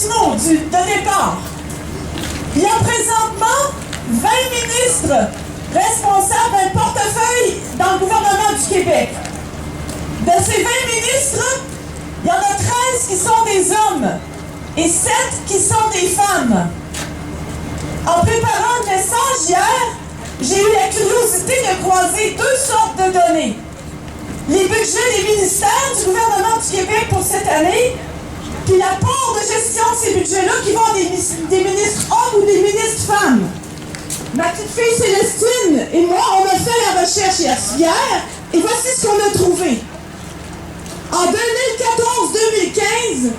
petit mot de départ. Il y a présentement 20 ministres responsables d'un portefeuille dans le gouvernement du Québec. De ces 20 ministres, il y en a 13 qui sont des hommes et 7 qui sont des femmes. En préparant le message hier, j'ai eu la curiosité de croiser deux sortes de données. Les budgets des ministères du gouvernement du Québec pour cette année, puis la part de gestion de ces budgets-là qui vont des ministres hommes ou des ministres femmes. Ma petite fille Célestine et moi, on a fait la recherche hier et voici ce qu'on a trouvé. En 2014-2015,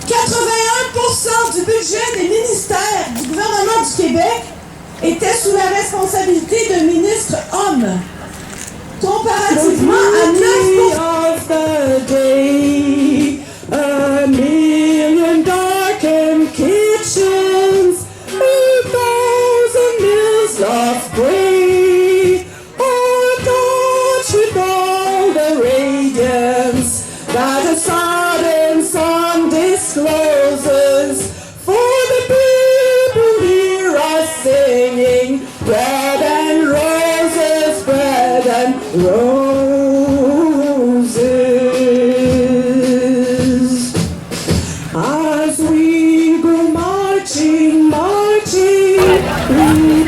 81% du budget des ministères du gouvernement du Québec était sous la responsabilité de ministres hommes. Comparativement à 9%. A million darkened kitchens, 1,000 mills of grain, a torch with all the radiance that a sudden sun discloses. For the people hear us singing, bread and roses, bread and roses. As we go marching, marching, we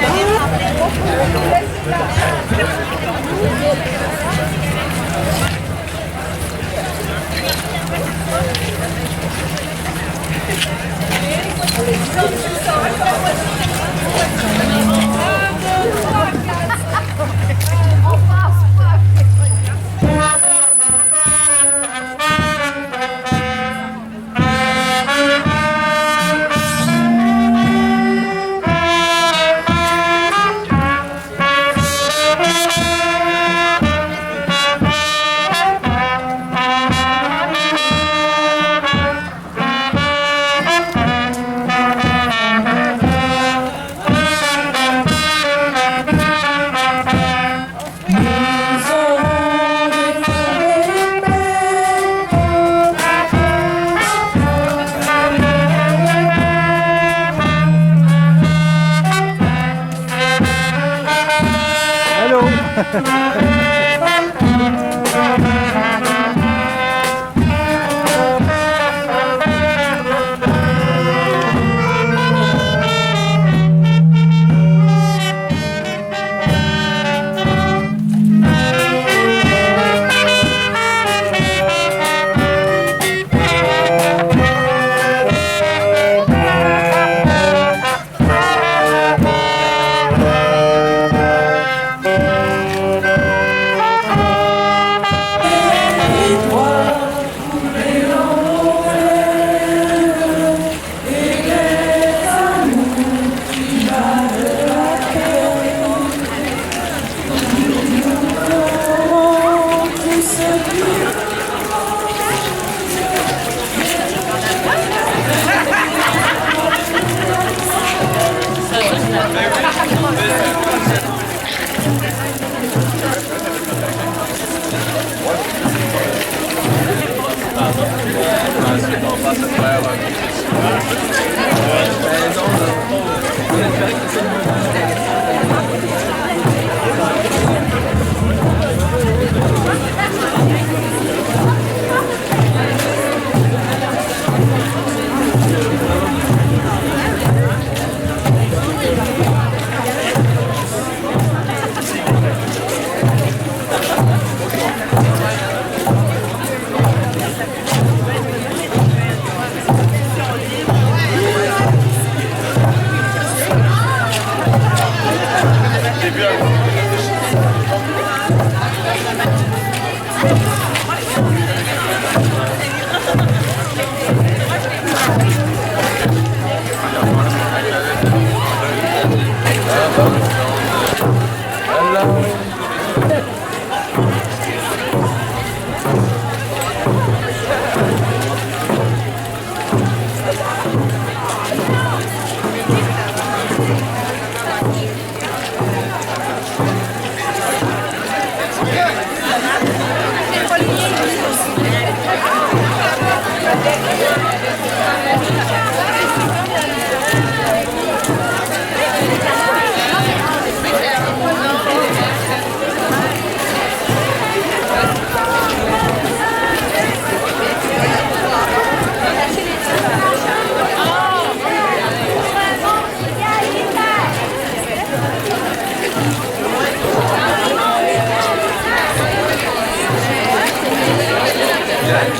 Très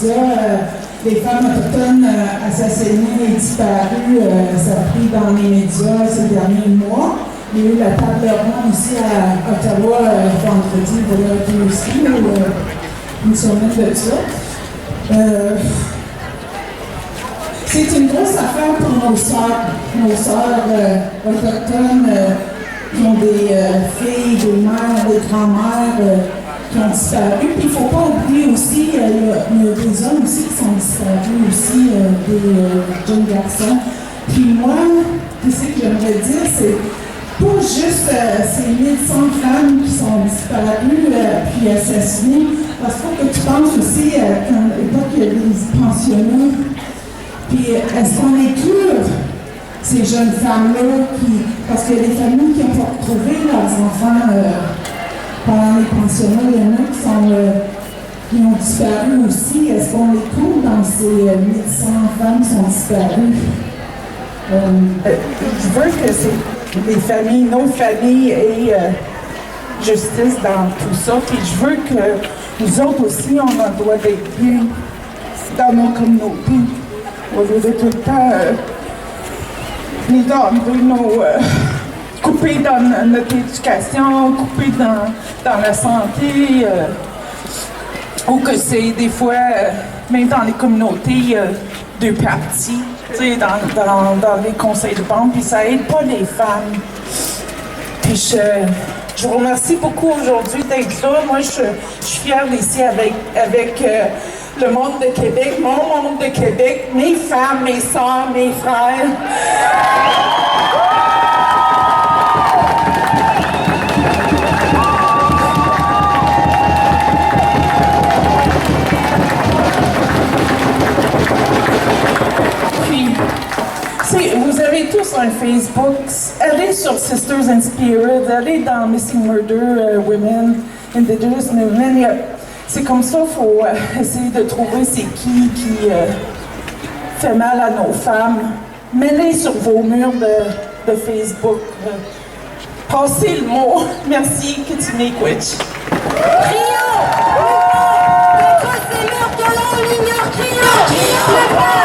médias, les femmes autochtones assassinées et disparues, ça a pris dans les médias ces derniers mois. Il y a eu la table ronde ici à Ottawa vendredi, voilà, aussi, une semaine de ça. C'est une grosse affaire pour nos sœurs autochtones qui ont des filles, des mères, des grands-mères qui ont disparu. Puis il ne faut pas oublier aussi, il y a des hommes aussi qui sont disparus aussi, des jeunes garçons. Puis moi, ce que j'aimerais dire, c'est pas juste ces 1100 femmes qui sont disparues puis assassinées, parce qu'il faut que tu penses aussi quand il y a des pensionnats. Puis est-ce qu'on inclut ces jeunes femmes-là parce qu'il y a des familles qui n'ont pas retrouvé leurs enfants pendant les pensionnats, il y en a qui ont disparu aussi. Est-ce qu'on les compte dans ces 1100 femmes qui sont disparues? Je veux que les familles, nos familles aient justice dans tout ça. Puis je veux que nous autres aussi, on a le droit d'être bien dans nos communautés. Au lieu de tout le temps nous enlever couper dans notre éducation, couper dans la santé, ou que c'est des fois, même dans les communautés, deux partis, dans les conseils de bande, puis ça aide pas les femmes. Puis je vous remercie beaucoup aujourd'hui d'être là. Moi, je suis fière d'ici avec le monde de Québec, mon monde de Québec, mes femmes, mes sœurs, mes frères. Puis, vous avez tous un Facebook. Allez sur Sisters in Spirit, allez dans Missing Murder Women, Indigenous Women. C'est comme ça qu'il faut essayer de trouver c'est qui fait mal à nos femmes. Mêlez sur vos murs de Facebook. Passez le mot. Merci, Kitinékwitch. Crions! Contre ces meurtres de l'on l'ignore, crions!